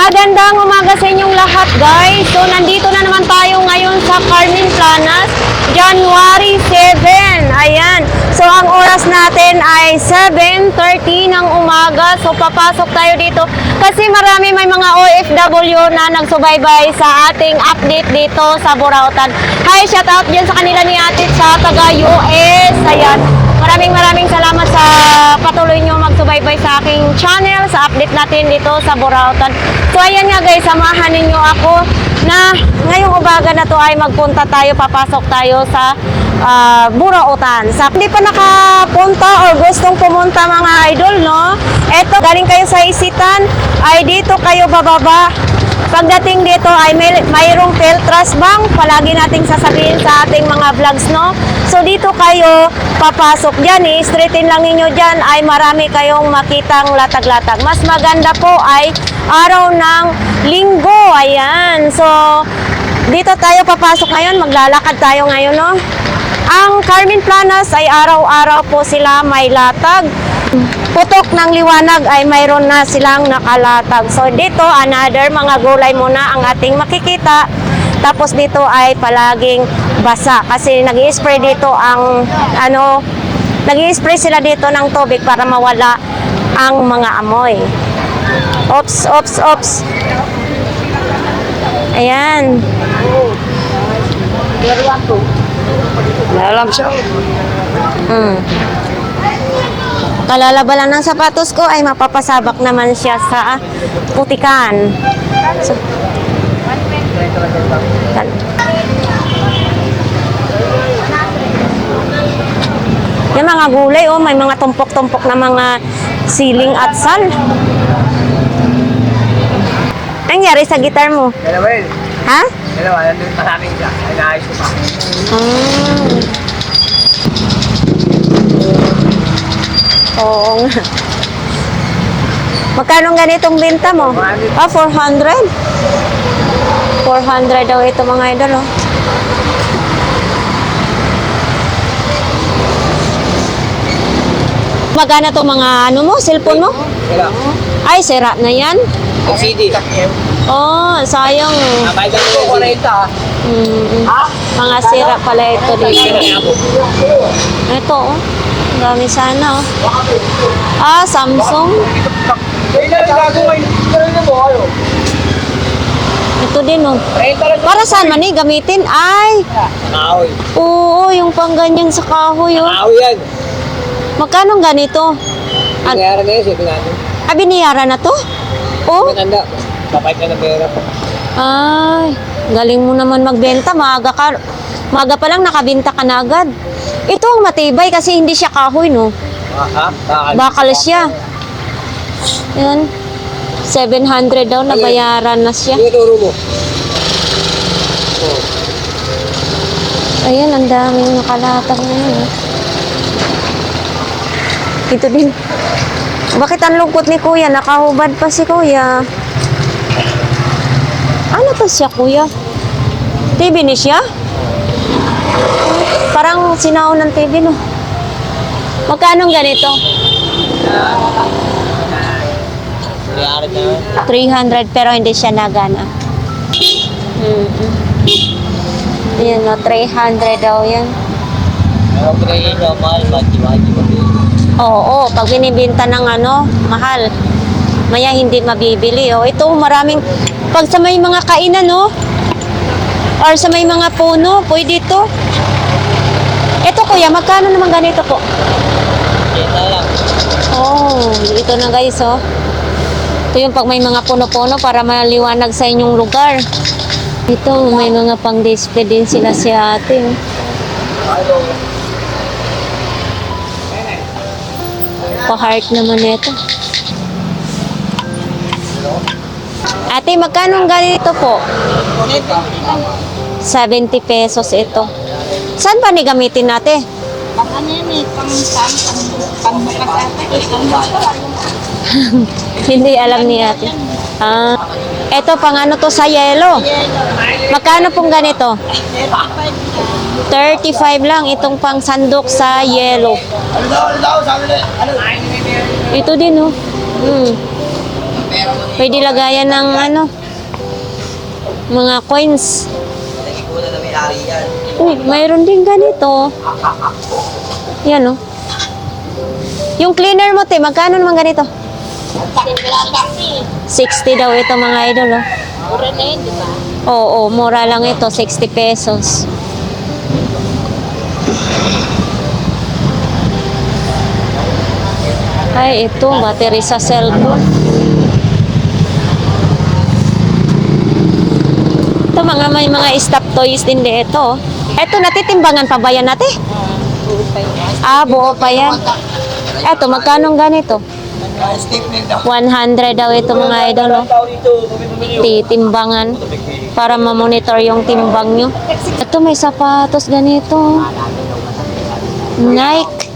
Magandang umaga sa inyong lahat, guys. So, nandito na naman tayo ngayon sa Carmen Planas, January 7. Ayan. So, ang oras natin ay 7:30 ng umaga. So, papasok tayo dito kasi may mga OFW na nagsubaybay sa ating update dito sa Burautan. Hi, shout out dyan sa kanila ni Ate sa taga-US. Ayan. Maraming salamat sa patuloy nyo magsubaybay sa aking channel, sa update natin dito sa Burautan. So ayan nga guys, samahan ninyo ako na ngayong umaga na to ay magpunta tayo, papasok tayo sa Burautan. Sa hindi pa nakapunta or gustong pumunta mga idol, no? Eto, galing kayo sa Isitan, ay dito kayo bababa. Pagdating dito ay mayroong Peltras Bank, palagi nating sasabihin sa ating mga vlogs, no? So dito kayo papasok dyan, straightin lang ninyo dyan, ay marami kayong makitang latag-latag. Mas maganda po ay araw ng linggo, ayan. So dito tayo papasok ngayon, maglalakad tayo ngayon, no? Ang Carmen Planas ay araw-araw po sila may latag. Putok ng liwanag ay mayroon na silang nakalatag. So dito, another mga gulay muna ang ating makikita. Tapos dito ay palaging basa kasi nag-i-spray dito ang nag-i-spray sila dito ng tubig para mawala ang mga amoy. Ops. Ayan. Alam siya. Kalalaba lang ng sapatos ko ay mapapasabak naman siya sa putikan. So, yung mga gulay, oh, may mga tumpok-tumpok na mga siling at sal. Nangyari sa gitar mo? Well, Ha? nandun pa namin siya. Inaayos ko pa. Oo nga. Magkano ganitong benta mo? 400? 400 daw ito mga idol, oh. Magkano to mga cellphone mo? Wala. Ay, sira na yan. CD. Oh, sayang. Abay ka ko 40 ah. Mga sira pala ito dito. Ito, oh. Ang dami sana, oh. Samsung. Ito din, oh. Para saan man gamitin? Ay! Kahoy. Oo, yung pangganyan sa kahoy, oh. Kahoy yan. Magkano ganito? Binayaran na yun, sabi natin. Binayaran na to? Oh? Matanda. Kapait ka na pera. Ay, galing mo naman magbenta. Maaga pa lang nakabenta ka na agad. Ito ang matibay kasi hindi siya kahoy, no? Bakal siya. Yan. 700 daw, nabayaran na siya. Turo mo. Ayan, ang daming nakalatag na yun. Ito din. Bakit ang lungkot ni Kuya? Nakahubad pa si Kuya. Ano to siya, Kuya? TV ni siya? Parang sinaon ng TV, no? Magkano ganito? 300 pero hindi siya nagana. Yan, no? 300 daw yan. Oo, pag binibenta ng mahal, maya hindi mabibili. Oh, ito maraming, pag sa may mga kainan, no? Or sa may mga puno, pwede ito. Ito kuya, magkano naman ganito po? Oh, ito na guys, oh. Ito yung pag may mga puno-puno para maliwanag sa inyong lugar. Ito, may mga pang-display din sila si ate. Pa-heart naman ito. Ate, magkano ganito po? 70 pesos ito. Saan ba ni gamitin natin? Hindi alam ni ate. Ito pang to sa yelo. Magkano pong ganito? 35 lang itong pang sandok sa yelo. Ito din, oh. Pwede lagayan ng ano, mga coins. Uy, mayroon din ganito. Yan oh. Yung cleaner mo, te, magkano naman ganito? 60 daw ito mga idol oh. Mura na yun, di ba? Oo, mura lang ito, 60 pesos. Ay, ito, battery sa cellphone. Ito, may mga stop toys din dito. Ito, natitimbangan pa ba yan natin? Ah, buo pa yan. Ito, magkano ganito? 100 daw ito mga idol. Oh. Titimbangan para ma-monitor yung timbang nyo. Ito, may sapatos ganito. Nike.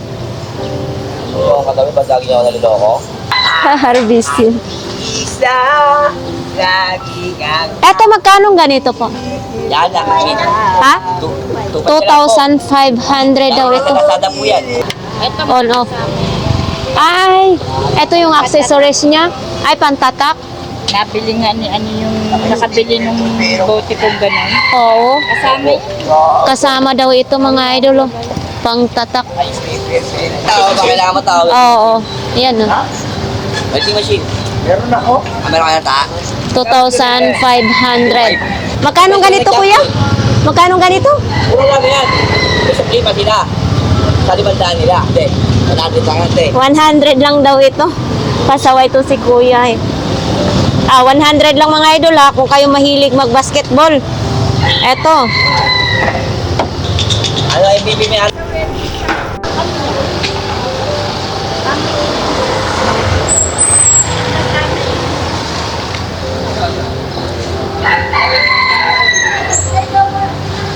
Oo, katabi ba lagi ako naliloko? Harvesting. Isa, lagi kang... Ito, magkano ganito po? Yan, nakakit. Ha? 2,500 daw ito. Nakasada po yan. Ito, On off. Ay, ito yung accessories niya. Ay, pantatak. nabili nga ni ano yung nakabili nung bote kong ganun. Oo. Kasama Kasama daw ito mga idol. Oh. Pangtatak. Tao, ba kailangan mo tao? Oo. Yan oh. Waiting machine. Meron ako. Meron ka na ta? 2,500. Magkano ganito kuya? Magkano ganito? Puro lang yan. Gusto pa sila. Sa limandaan nila. Hindi. 100 lang yan, te. 100 lang daw ito. Pasaway to si kuya eh. 100 lang mga idol ha, kung kayo mahilig mag-basketball. Eto. Ano, MVP may ano?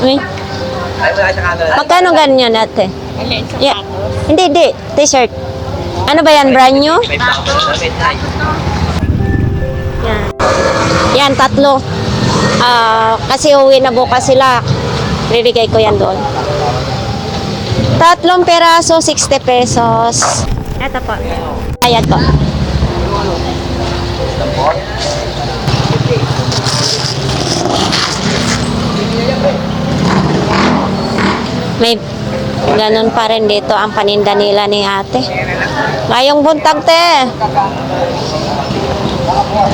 Uy, Ay, wala siya camera. magkano ganyan ate? Alin sa Yeah. Hindi. T-shirt. Ano ba yan, brand new? 5,000. Yan. Yan, tatlo. Kasi uwi na bukas sila. Bibigay ko yan doon. Tatlong peraso, 60 pesos. Ito po. Ayan po. May ganun pa rin dito ang paninda nila ni ate. Ngayong buntag, te.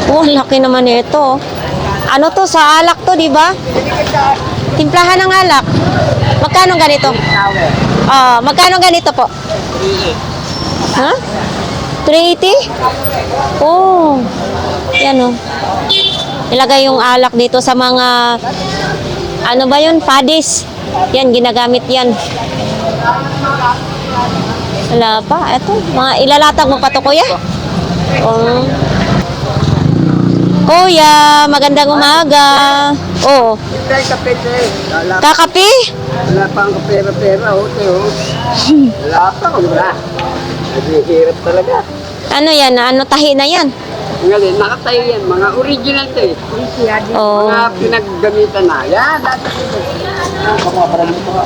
Oh, laki naman ito. Ano to? Sa alak to, di ba? Timplahan ng alak. Magkano ganito? Magkano ganito po? Ha? 380? Oh. Yan oh. Ilagay yung alak dito sa mga ano ba yun? Padis. Yan, ginagamit yan. Wala pa. Ito. Mga ilalatag mo pa to, kuya? Oh. Kuya, magandang umaga. Oo. Tay, kape, tay. Kakapi? Wala pa ang kapera-pera, te, Wala pa, wala. Naghihirap talaga. Ano yan? Ano tahi na yan? Ngayon, nakatayo yan. Mga original to eh. Oh. Mga pinaggamitan na. Yan, dati. Mga parang ito ka.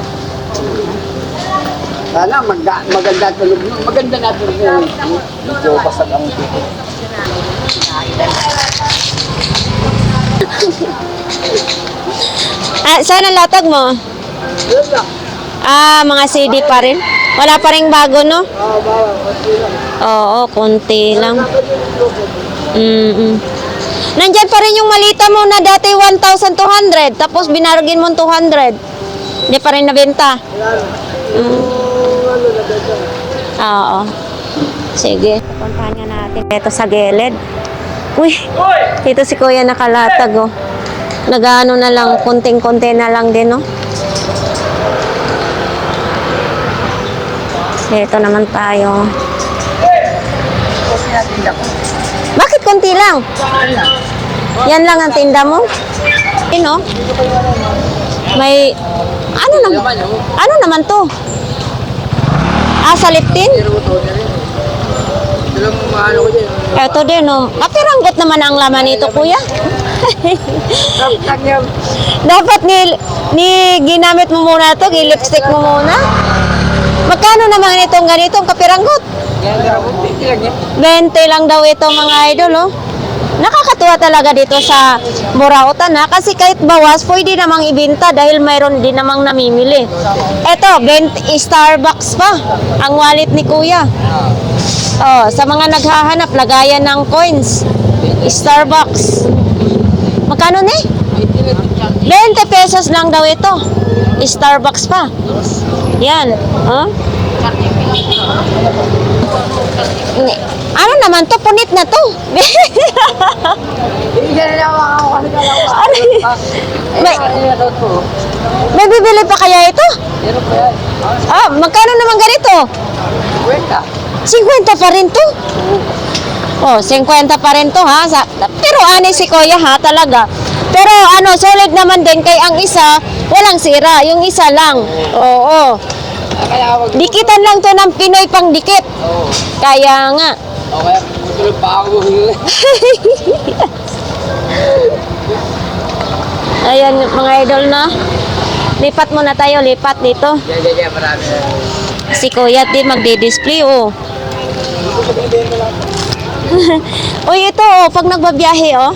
Sana maganda tulog mo. Maganda na tulog mo. Medyo basag ang tito. Saan ang latag mo? Yun lang. Mga CD pa rin. Wala pa rin bago, no? Bawa, konti lang. Oo, konti lang. Nandyan pa rin yung malita mo na dati 1,200. Tapos binargin mo 200. Hindi pa rin nabenta. Oo. Sige. Puntahan nga natin. Ito sa gilid. Uy, dito si kuya nakalatag, oh. Nag-ano na lang, konting-konti na lang din, oh. Dito naman tayo. Bakit konti lang? Yan lang ang tinda mo? Ano? May ano naman to? Sa liptin? Ito din, oh. Kapiranggot naman ang laman nito, kuya. Dapat ginamit mo muna to, lipstick mo muna. Magkano naman itong ganitong kapiranggot? 20 lang daw ito mga idol, oh. Nakakatuwa talaga dito sa Burautan ha, kasi kahit bawas, pwede namang ibenta dahil mayroon din namang namimili. Eto, Starbucks pa, ang wallet ni Kuya. Oh, sa mga naghahanap, lagayan ng coins. Starbucks. Magkano ni? 20 pesos lang daw ito. Starbucks pa. Yan. Oh. Ano naman to? Punit na to. May bibili pa kaya ito? Ah, magkano naman ganito? 50 pa rin to. Oh, 50 pa rin to ha. Pero ani si Kuya ha, talaga. Pero ano, solid naman din kay ang isa, walang sira. Yung isa lang. Oo. Dikitan lang to ng Pinoy pang dikit. Kaya nga. Okay, tutulog pa ako. Ayan mga idol na. Lipat muna tayo, lipat dito. Yeah, marami. Si Kuya di magdi-display oh. Uy, ito oh, pag nagbabiyahe oh.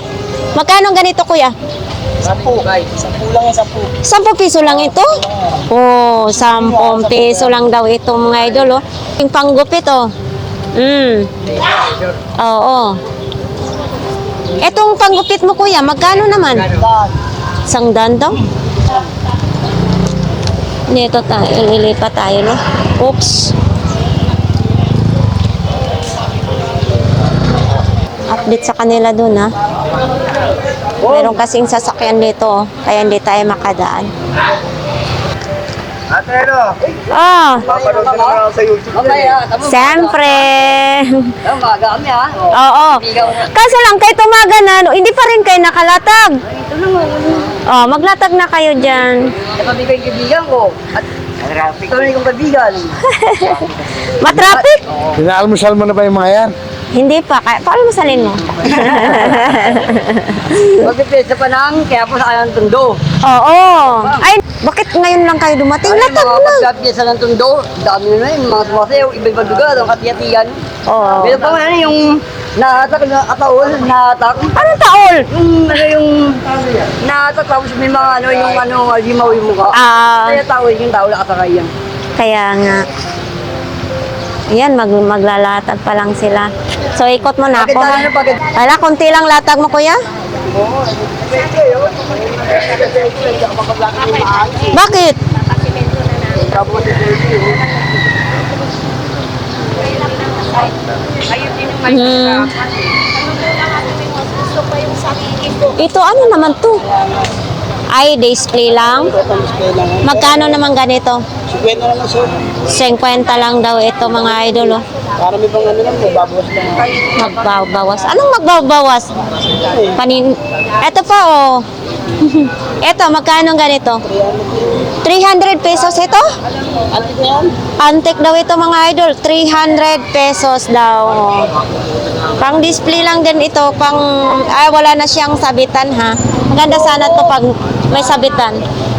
Magkano ganito Kuya? 10 lang yung 10. 10 piso lang ito? Oh, 10 piso lang daw ito mga idol oh. Yung panggupit oh. Oo. Etong panggupit mo Kuya, magkano naman? 100 daw? Nito tayo, ililipat tayo no. Oops. Update sa kanila dun ha. Meron kasing sasakyan dito, kaya hindi tayo makadaan. Ate, ano? Ah, Papanood ka naman ako sa YouTube. siyempre. Umaga kami ha. Oo. Kaso lang, kahit umaga na, no, hindi pa rin kayo nakalatag. Oh, maglatag na kayo dyan. Napabigay yung kaibigan ko. At tuloy kong kaibigan. Matraffic? Pinaalmusal mo na ba yung mga yan? Hindi pa. Paano masalin mo? Magpipesa pa lang, kaya po sa kayang tundo. Oo. Ay, bakit ngayon lang kayo dumating? Ay, Latag mga na. pagpipesa ng tundo, dami na yun, mga sumasayaw, iba-ibang lugar, ang katiyatigan. Oo. Meron pa nga yung nahatak na ataol, nahatak. Anong taol? Yung nahatak tapos may mga limaw yung mukha. Ah, Kaya tao yung tao nakasakay yan. kaya nga. Yan, maglalatag pa lang sila. So, ikot mo na Bakit ako. tayo na pagod? Ala, konti lang latag mo, Kuya? Bakit? Hmm. Ito, ano naman to? Ay, display lang? Magkano naman ganito? 50 lang daw ito mga idol. Oh. Para may pang ano lang, babawas lang. Magbabawas. Anong magbabawas? Ito pa oh. Ito, magkano ganito? 300 pesos ito? Antik na yan? Antik daw ito mga idol. 300 pesos daw. Oh. Pang display lang din ito. Wala na siyang sabitan ha. Maganda sana to pag may sabitan.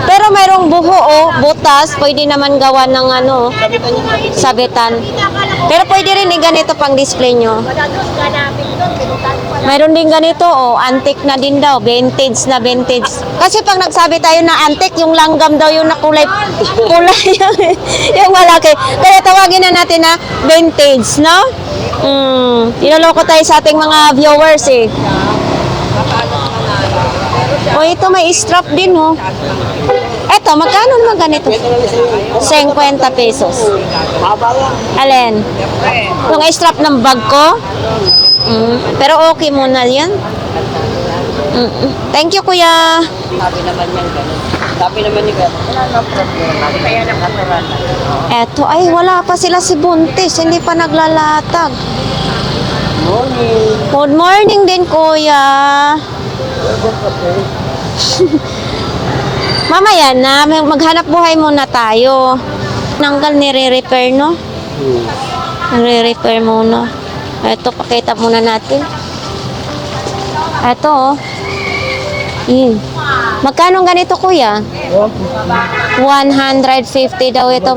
Pero mayroong buho oh, butas. Pwede naman gawa ng ano, sabitan. Pero pwede rin ganito pang display nyo. Mayroon din ganito oh, antique na din daw. Vintage na vintage. Kasi pag nagsabi tayo na antique, yung langgam daw yung nakulay yung malaki. Kaya tawagin na natin na vintage, no? Inaloko tayo sa ating mga viewers eh. O ito may strap din oh. Eto, magkano naman ganito? 50 pesos. Alin? Yung strap ng bag ko? Pero okay muna yan. Thank you, Kuya. Sabi naman yan, gano'n. Sabi naman ni Kuya, wala na problema. Kaya nakaturan. Eto, ay wala pa sila si Buntis. Hindi pa naglalatag. Morning. Good morning din, Kuya. Mamaya na, maghanap buhay muna tayo. Nanggal nire-repair, no? Nire-repair muna. Ito, pakita muna natin. Ito, oh. Magkano ganito, Kuya? 150 daw ito.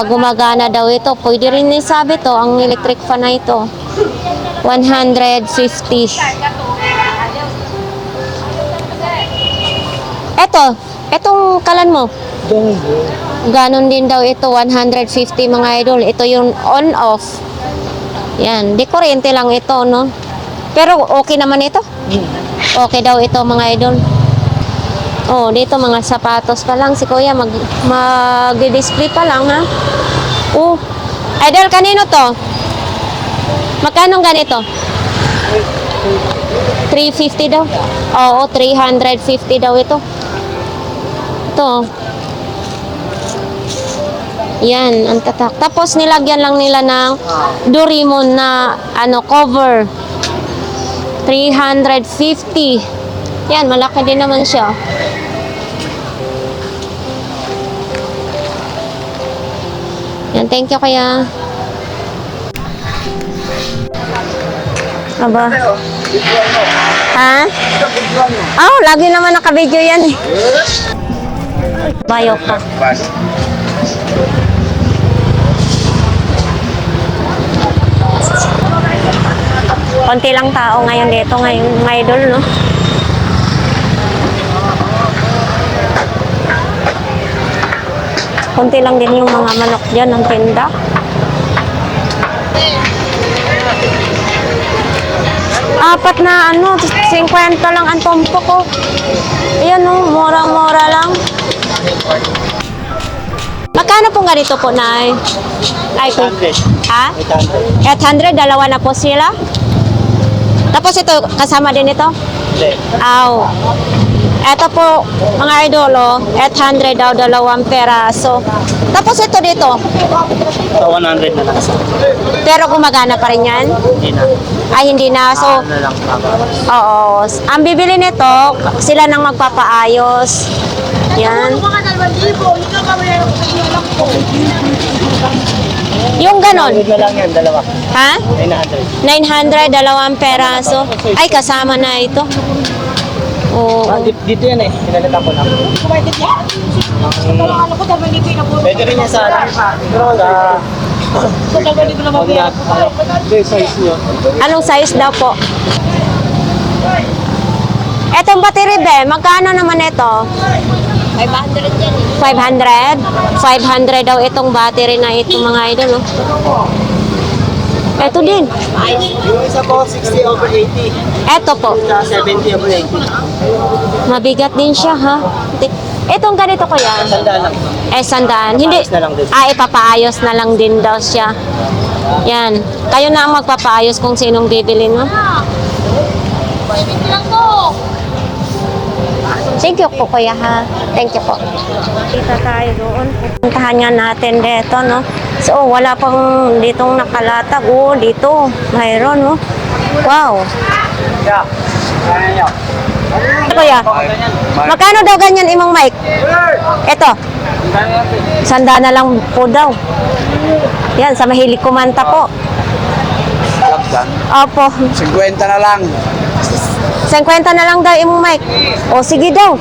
Gumagana daw ito. Pwede rin isabi to, ang electric fan na ito. 150. Etong kalan mo. Ganon din daw ito, 150 mga idol. Ito yung on-off. Yan, di kuryente lang ito, no? Pero okay naman ito. Okay daw ito mga idol. Oh, dito mga sapatos pa lang si Kuya mag-display pa lang ha. Oh, idol kanino to? Magkano ganito? 350 daw. Oo, 350 daw ito. Ito. Yan, ang tatak. Tapos nilagyan lang nila ng Doraemon na cover. 350. Yan, malaki din naman siya. Yan, thank you Kuya. Aba. Ha? Oh, lagi naman naka-video yan eh. Bayo pa. Konti lang tao ngayon dito, ngayon mga idol, no? Konti lang din yung mga manok dyan ng tinda. Apat na 50 lang ang tumpok ko. Ayan murang-mura lang. Magkano pong ganito po, Nay? Ay, 800. ha? 800, dalawa na po sila. Tapos ito, kasama din ito? Hindi. Aw. Ito po, mga idol, 800 daw, 2 peraso. Tapos ito dito, 100 na lang. pero gumagana pa rin yan? Hindi na. Ay, hindi na. So, na lang oo. Ang bibili nito, sila nang magpapaayos. Yan. Yung ganon. na lang yan, dalawa. Ha? 900. 900, 2 peraso. Ay, kasama na ito. Oo. Dito yan eh. Pinalitan ko lang. Pwede rin yan sa size nyo. Anong size daw po? Etong battery be, magkano naman ito? 500 yan. 500? 500 daw itong battery na ito mga idol. Ito din. Yung isa po, 60 over 80. Ito po. Sa 70 over 80. Mabigat din siya ha. Itong ganito ko yan. Sandaan lang. Sandaan. Hindi. Paayos na lang din. Ipapaayos na lang din daw siya. Yan. Kayo na ang magpapaayos kung sinong bibili, no? Thank you po, Kuya, ha? Thank you po. Kita tayo doon. Puntahan nga natin dito, no? So, wala pang ditong nakalatag. Oh, dito. Mayroon, no? Wow. Yeah. Ayan. Kuya, magkano daw ganyan imong mic? Ito. Sanda na lang po daw. Yan, sa mahilig kumanta po. Opo. 50 na lang. 50 na lang daw imong mic. O sige daw.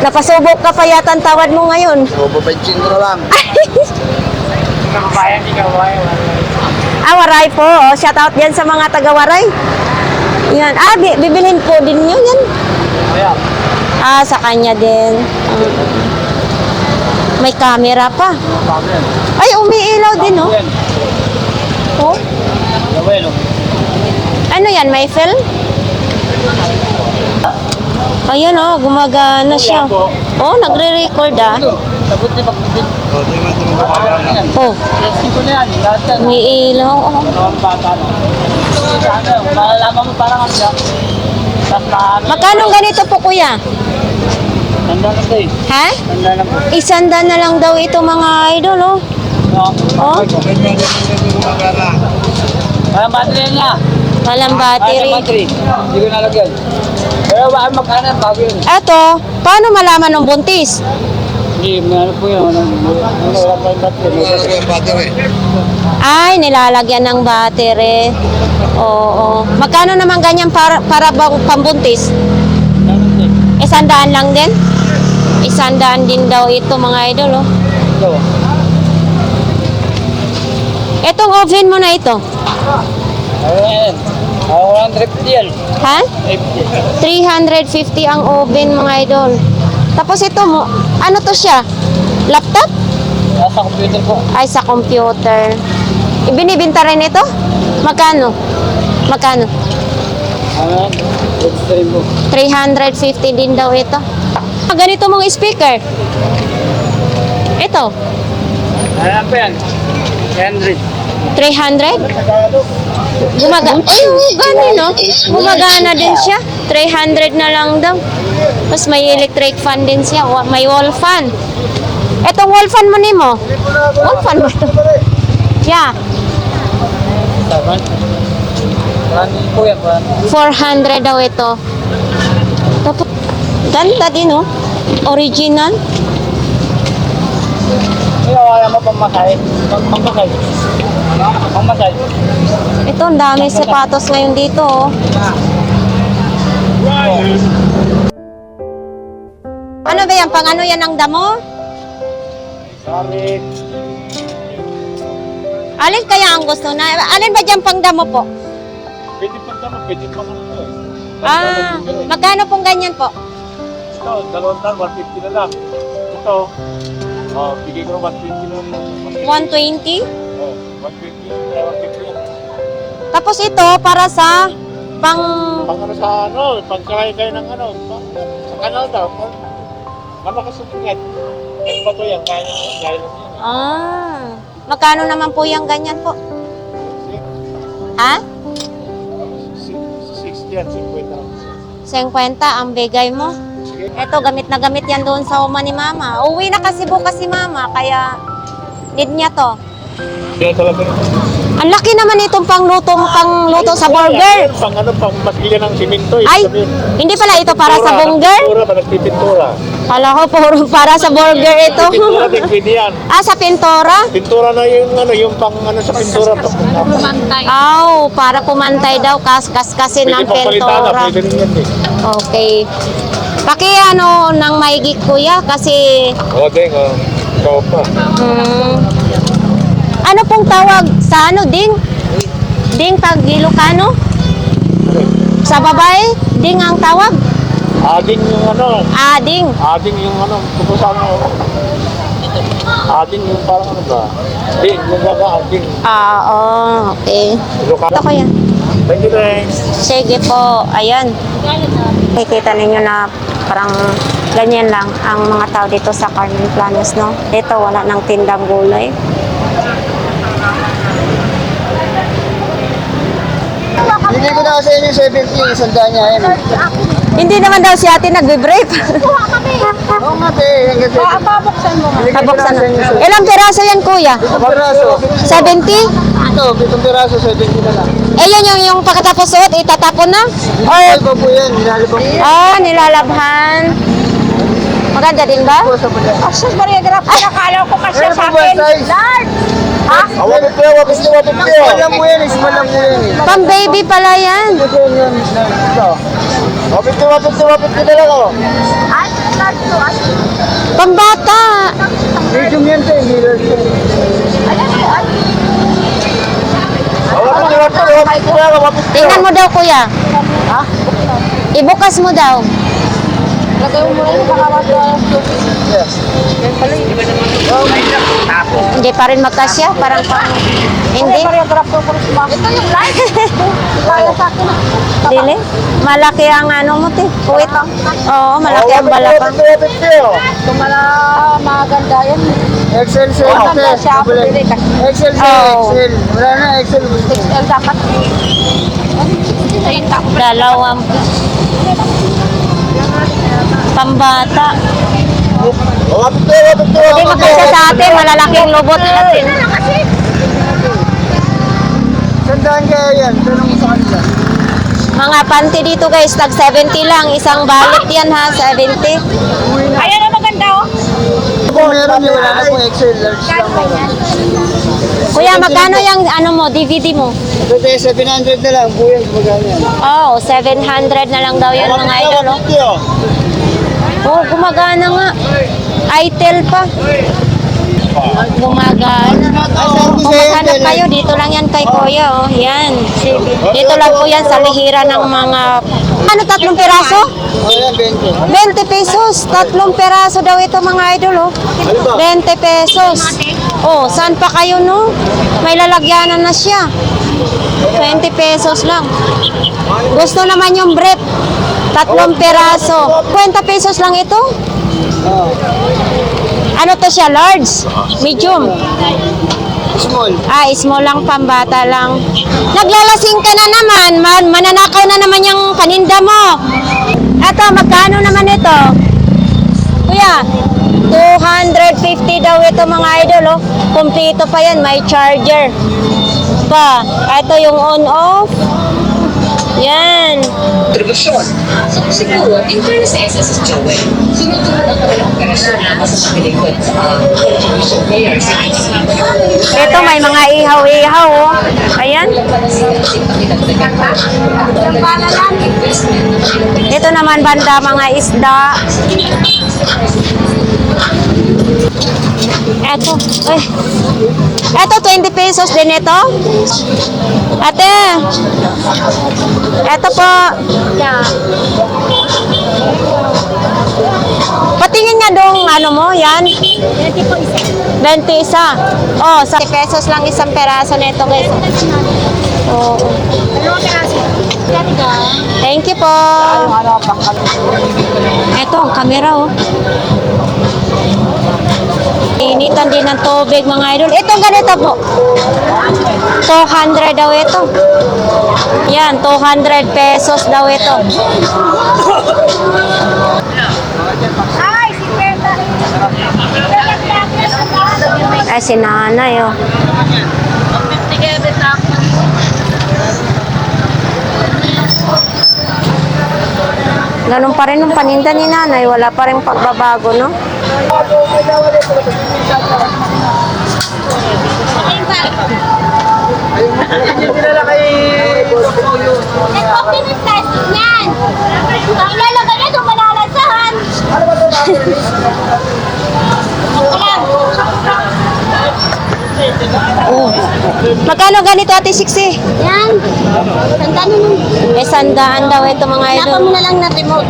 Napasubok ka pa yata ang tawad mo ngayon. Opo, 25 na lang. Waray po. O, shout out yan sa mga taga-Waray. Yan. Bibilhin po din nyo yan. Sa kanya din. May camera pa. Ay, umiilaw din, no? Oh. Ano yan? May film? Ayan, gumagana siya. Oh, nagre-record, Oh, umiilaw. Oh. Malalaman mo parang ano siya. Magkano ganito po, Kuya? Tanda lang tayo. Ha? Tanda lang po. 100 na lang daw ito mga idol, oh. Oh, Parang battery niya. walang battery. Hindi ko nalagyan. Pero baka magkanan bago yun. Eto, paano malaman ng buntis? Hindi, ano po yun. Wala pa yung battery. Ay, nilalagyan ng battery. Oo. Magkano naman ganyan para bang pambuntis? 100 lang din? 100 din daw ito mga idol, oh. Etong oven mo na ito. Ayan. 150 yan. Ha? 350 ang oven mga idol. Tapos ito mo, ano to siya? Laptop? Nasa computer po. Ay, sa computer. Ibinibinta rin ito? Magkano? Magkano? Register po. 350 din daw ito. Ganito mong speaker. Ito, Ano po yan? 100. 300? Ay, gano'n, no? Gumagana din siya. 300 na lang daw. Tapos may electric fan din siya. May wall fan. Etong wall fan mo nimo. Wall fan ba ito? Yeah. Saban? 100 po yan. 400 daw ito. Tapos, ganda din, no? Original. Kaya mo pangmasay. Pangmasay. Pangmasay. Ito, ang dami sapatos ngayon dito, oh. Ano ba yan? Pang ano yan ang damo? Sorry. Alin kaya ang gusto na? Alin ba dyan pang damo po? Pwede pa naman. Pwede pa naman. Ah, magkano pong ganyan po? Ito, 2 tan, 150 na lang. Ito, bigay ko ng 120 na lang. 120? 150 yan. Tapos ito, para sa pang... Pang ano sa ano, pagkakay kayo ng ano, sa kanal daw. Malakas yung pingat. Kasi ba ito yan, kaya lang yan. Ah, magkano naman po yung ganyan po? Ha? 60 yan, 50. 50 ang bigay mo. Sige. Ito, gamit na gamit yan doon sa uma ni Mama. Uwi na kasi bukas si Mama, kaya need niya to. Kaya talaga rin. Ang laki naman itong pangluto sa burger. Pang ano, pang masilya ng simento. Ay, hindi pala ito para sa burger. Pintura, ba nagpipintura? Kala ko puro para sa burger ito. Pintura din pwede yan. Ah, sa pintura? Pintura na yung ano, yung pang ano sa pintura. Aw, para pumantay daw, kas-kasin ng Pwede pang palitan na, pintura. pwede rin yan eh. Okay. Paki ano, ng maigit kuya, kasi... Deng, ikaw pa. Ano pong tawag sa ano, ding? Ding pag Ilocano? Sa babae, ding ang tawag? Ading yung ano, Ading. ading yung ano, kukusa mo. Ading yung parang ano ba? Ding, yung gaga, ading. Ah, oh, okay. Ito kuya. Thank you, thanks. Sige po, ayan. Kikita ninyo na parang ganyan lang ang mga tao dito sa Carmen Planas, no? Dito wala nang tindang gulay. Hindi ko na kasi yung 70, isang daan niya yun. Hindi naman daw si ate nagbe-brief. Oo nga, te. Hanggang 70. Pabuksan mo. Kabuksan na. Ilang piraso yan kuya? Itong piraso. 70? Ito, itong piraso, 70 na lang. Eh yan yung pagkatapos suot, itatapon na? Or, Iba po yan, nilalabang po. nilalabhan. Maganda din ba? Sa po yan. Sus, Maria Graf, nakakalaw ko kasi Ano po ba size? Ha? Wapit po, wapit po, wapit po. Small lang po yan, small lang po yan. Pang baby pala yan. Ito yun, ito. Wapit po na lang oh. Pang bata. Medium yan, te. Medium yan. Wapit po na lang, wapit po. Tingnan mo daw kuya. Ha? Ibukas mo daw. Lagay mo muna yung pakawat Yes. Hindi pa rin magkasya. Parang hindi. Maria Graf ko kung sumakit. Ito yung light. Kaya sa akin. Dili. Malaki ang ano mo, te. Puwit. Oo, malaki ang balakang. Wapit po. Ito maganda yan. Excel siya, Maganda te. siya. Pwede ka. Excel siya, Oh. Excel. Wala na, Excel. XL dapat. Dalawang pambata. Wapit po, wapit po. Hindi magkasya sa atin. Malalaking lubot natin. Sandaan kaya yan, tanong mo sa kanila. Mga panty dito guys, tag 70 lang. Isang balit yan ha, 70. Ayan na maganda oh. Kung meron yun, wala na po Excel, large lang meron. Kuya, magkano yung ano mo, DVD mo? Ito tayo, 700 na lang, buyan, magkano yan. Oh, 700 na lang daw yan mga idol. Oh, gumagana nga. Itel pa. gumagana. Kung maghanap kayo, dito lang yan kay Kuya, oh. Yan. Dito lang po yan sa lihiran ng mga... Ano, 3 piraso? 20 pesos. 3 piraso daw ito mga idol, oh. 20 pesos. Oh, saan pa kayo, no? May lalagyanan na siya. 20 pesos lang. Gusto naman yung brief. 3 piraso. 20 pesos lang ito? Ano to siya? Large? Medium? Small. Ah, small lang, pambata lang. Naglalasing ka na naman. Mananakaw na naman yung paninda mo. Eto, magkano naman ito? Kuya, 250 daw ito mga idol, oh. Kompleto pa yan, may charger pa. Ito yung on-off. Yan. Kontribusyon. Siguro, in fairness sa SSS Joel, sunod-sunod ang kanilang operasyon na sa paglikod sa mga contribution players. Ito, may mga ihaw-ihaw, oh. Ayan. Ito naman banda, mga isda. Eto, eh. Eto, 20 pesos din ito. Ate. Eto po. Patingin nga dong, ano mo, yan. 20 isa. Oh, 10 pesos lang isang peraso nito, guys. Oh. Thank you po. Eto, ang camera, oh. Initan din ng tubig, mga idol. Itong ganito po. 200 daw ito. Yan, 200 pesos daw ito. Ay, si nanay, oh. Ganun pa rin yung paninda ni nanay. Wala pa rin pagbabago, no? Nag-open ng plastic niyan. Ang ilalagay niya doon malalasahan. Oh. Magkano ganito, Ate Siksi? Yan. Tandaan mo nun. Sandaan daw ito, mga Napa idol. mo na lang na remote.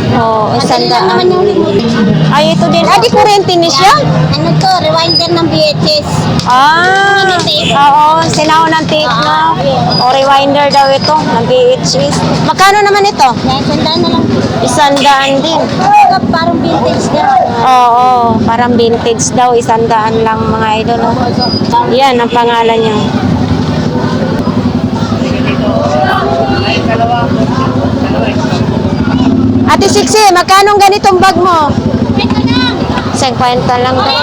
Oo, Madali lang naman sandaan. yung remote. Ay, ito din. Ay, di kurente ni siya? Ano to? Rewinder ng VHS. Ah, Ano, tape? oo, sinaw ng tape na. O rewinder daw ito, ng VHS. Magkano naman ito? Yan, tandaan na lang. Isandaan din. Parang vintage na. Oo, parang vintage daw. Isandaan lang, mga idol. Oh. Yan, ang pangalan niya. Ate Siksi, magkano ganitong bag mo? Ito na. 50 lang daw.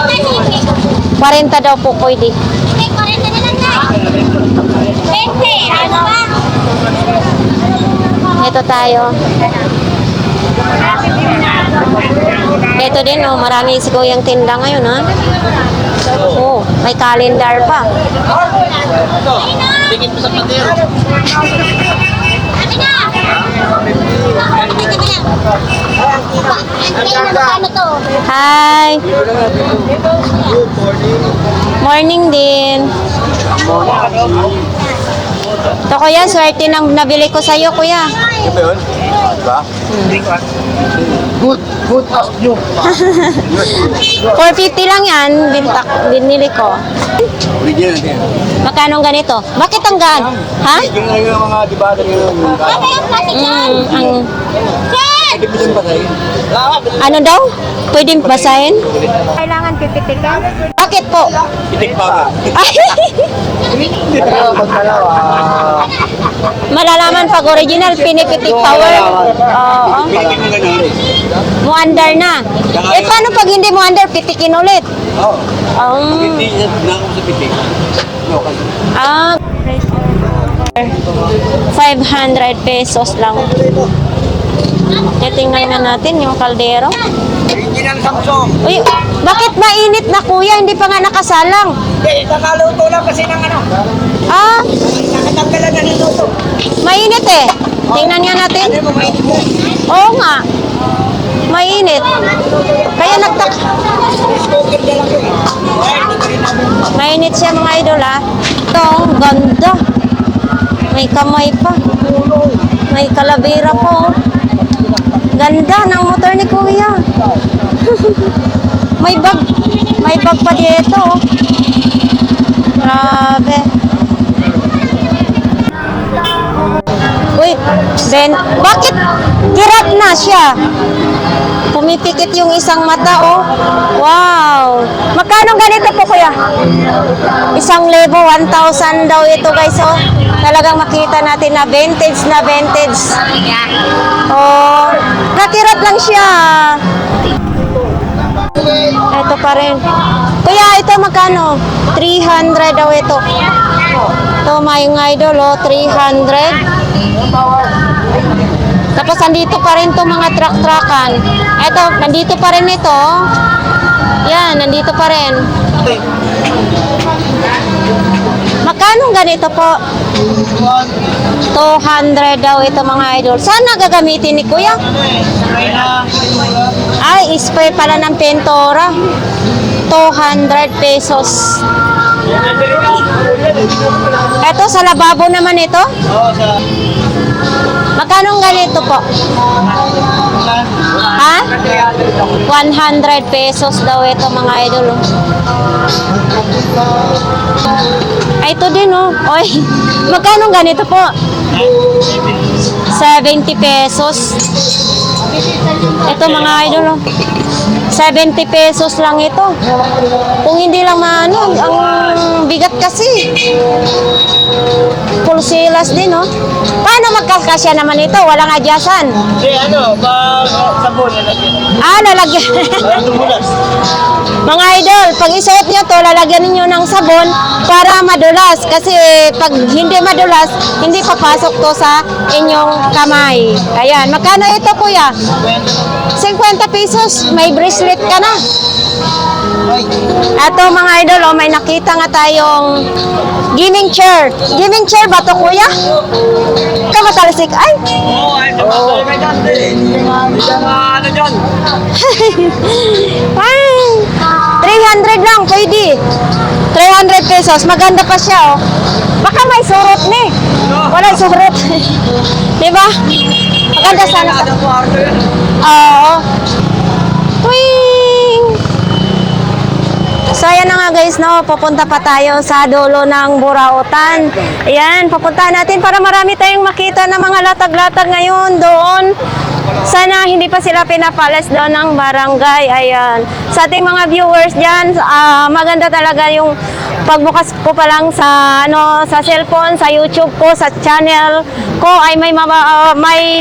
40 40 daw po pwede. na lang na. 20. Ano ba? Ito tayo. Ito din, oh, marami si Kuyang tinda ngayon, ha? Oh, may calendar pa. Tingin mo sa pader. Ate na. Ano to? Hi! Morning din. Ito, kuya, swerte nang nabili ko sa'yo, kuya. Ano ba yun? Diba? Good as new. 450 lang yan, binili ko. Original din. Magkano ang ganito? Bakit ang gaan? Ha? Yung mga dibada nyo. Ano yung plastic yan? Ang, Pwede mo siyang patayin. ano daw? Pwedeng basahin? Kailangan pipitikan. Bakit po? Pitik pa. Ay! Malalaman pag original, pinipitik power. Oo. Pitik mo ganun. Muandar na. Eh, paano pag hindi muandar, pitikin ulit? Oo. Um, Hindi na ako sa pitik. No, kasi. ah, 500 pesos lang. Titingnan nga natin yung kaldero. Original Samsung. Uy, bakit mainit na kuya? Hindi pa nga nakasalang. Hindi, nakaluto lang kasi ng ano. Ah, Nakatanggalan na niluto. mainit eh. Tingnan nga natin. Ano mo mainit mo? Oo nga. Mainit. Kaya Cooker na lang yun. mainit siya mga idol ha. Ito, ang ganda. May kamay pa. May kalabira po. Ganda ng motor ni Kuya. May bag. May bag pa dito. Oh. Grabe. Uy, Ben, bakit kirap na siya? Pumipikit yung isang mata, oh. Wow. Magkano ganito po, Kuya? 1,000, 1,000 daw ito, guys, oh. Talagang makita natin na vintage na vintage. Oh, nakirat lang siya. Ito pa rin. Kuya, ito magkano? 300 daw ito. Ito, mga idol, oh, 300. Tapos, andito pa rin to mga truck-truckan. Ito, nandito pa rin ito. Yan, nandito pa rin. Magkano ganito po? 200 daw ito mga idol. Saan nagagamitin ni Kuya? Ay, spray pala ng Pentora. 200 pesos. Ito, sa lababo naman ito? Magkano ganito po? Ha? 100 pesos daw ito mga idol. Oh. Ay, ito din oh. Oy, magkano ganito po? 70 pesos. Ito mga idol oh. 70 pesos lang ito. Kung hindi lang maano, ang bigat kasi. Pulsilas din, oh. Paano magkakasya naman ito? Walang adyasan. Sabon lalagyan. Ah, lalagyan. Mga idol, pag isuot nyo to, lalagyan ninyo ng sabon para madulas. Kasi pag hindi madulas, hindi papasok to sa inyong kamay. Ayan, magkano ito kuya? 50 pesos, may bracelet ka na. Ito mga idol, oh, may nakita nga tayong gaming chair. Gaming chair ba to kuya? Kamatalisik. Ay! Ano dyan? Ay! 300 lang, pwede. 300 pesos, maganda pa siya, oh. Baka may surot ni. Wala surot. Diba? Maganda sana. Oo. Twing! So, ayan na nga guys, no, pupunta pa tayo sa dulo ng Burautan. Ayan, pupunta natin para marami tayong makita ng mga latag-latag ngayon doon. Sana hindi pa sila pinapalas doon ng barangay. Ayan. Sa ating mga viewers dyan, maganda talaga yung pagbukas ko pa lang sa sa cellphone, sa YouTube ko, sa channel ko ay may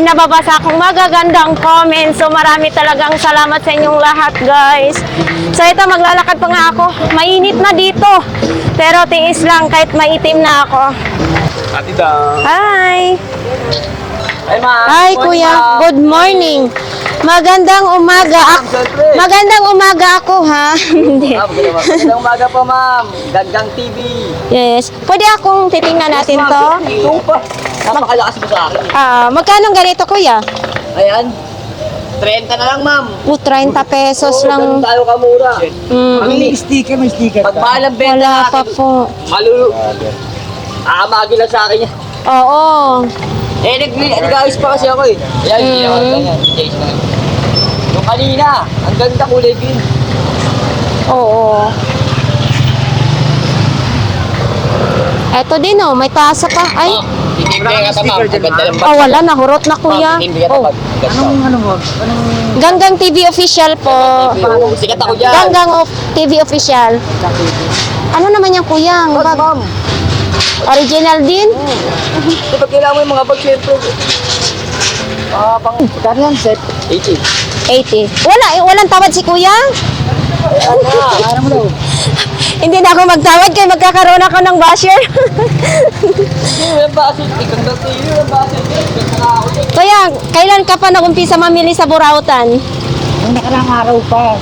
nababasa akong magagandang comments. So marami talagang salamat sa inyong lahat, guys. So ito, maglalakad pa nga ako. Mainit na dito. Pero tiis lang kahit maitim na ako. Atida. Hi! Ay, ma'am. Hi, kuya. Good morning. Magandang umaga. Magandang umaga ako, ha? Hindi. Magandang umaga po, ma'am. Ganggang TV. Yes. Pwede akong titingnan natin to? Ito pa. Napakalakas mo sa akin. Magkano ganito, kuya? Ayan. 30 na lang, ma'am. 30 pesos lang. Ganun tayo kamura. Mm. sticker, may sticker Pag mahal ang benta Wala pa natin, po. aamagin lang sa akin yan. Oo. Eh, nag-ayos pa kasi ako eh. Ayan, hindi ako ganyan. Yung kanina, ang ganda kulay green. Oo. Eto din, oh. May tasa pa. Ay. Oh, wala. Nahurot na, kuya. Oh. Ganggang TV official po. Sikat ako dyan. Ganggang TV official. Ano naman yung kuya? Ang bag? Ma'am. Original din? Kapag kailangan mo yung mga bag, syempre. Pang yan, set. 80. 80. Walang tawad si kuya? Ano mo daw? Hindi na ako magtawad kaya magkakaroon ako ng basher. Yung basit, ikagdag ko yun, yung basit. Kuya, kailan ka pa nag-umpisa mamili sa Burautan? Nung nakarang araw pa.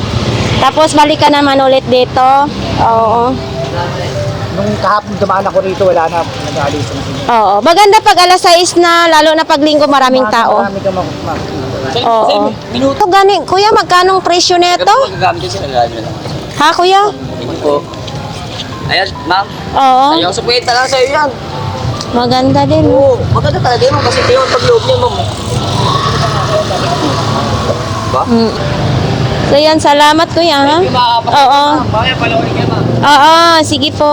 Tapos balik ka naman ulit dito? Oo. Nung kahapon dumaan ako rito, wala na. Nag-aalis na sila. Oo. Maganda pag alas 6 na, lalo na pag linggo maraming tao. Marami kang Oo. Minuto. Ito gani, kuya, magkanong presyo nito? Magagamit kasi nalalim na lang. Ha, kuya? Hindi po. Ayan, ma'am. Oo, Ayaw sa kwenta lang sa'yo yan. maganda din. Oo, maganda talaga yun kasi tingnan ang pagloob niya, ma'am. Ba? Mm. So yan, salamat kuya ha. Oo. Mamaya palawin ka, ma'am. Oo, sige po.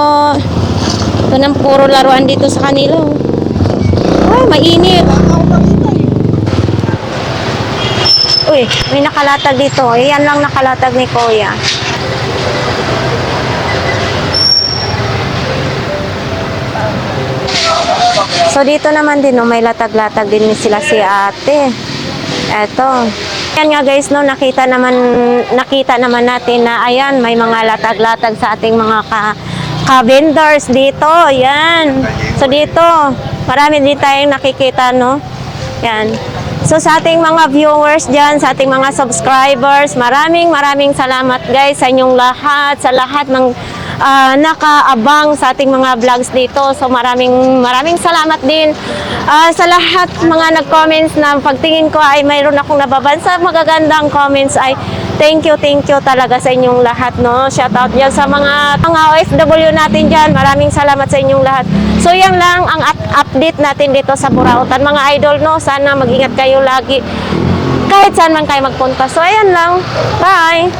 Ito nang puro laruan dito sa kanila. Ay, mainit. Uy, may nakalatag dito. Yan lang nakalatag ni kuya. So dito naman din, no, may latag-latag din sila si ate. Eto. Yan nga guys, no, nakita naman natin na ayan, may mga latag-latag sa ating mga ka-vendors dito. Yan. So dito, marami din tayong nakikita, no. Yan. So sa ating mga viewers dyan, sa ating mga subscribers, maraming salamat guys sa inyong lahat, sa lahat ng nakaabang sa ating mga vlogs dito. So maraming salamat din sa lahat mga nag-comments na pagtingin ko ay mayroon akong nababasa magagandang comments ay thank you talaga sa inyong lahat, no. Shout out dyan sa mga OFW natin dyan. Maraming salamat sa inyong lahat. So yan lang ang update natin dito sa Burautan mga idol, no. Sana mag-ingat kayo lagi kahit saan man kayo magpunta. So ayan lang. Bye!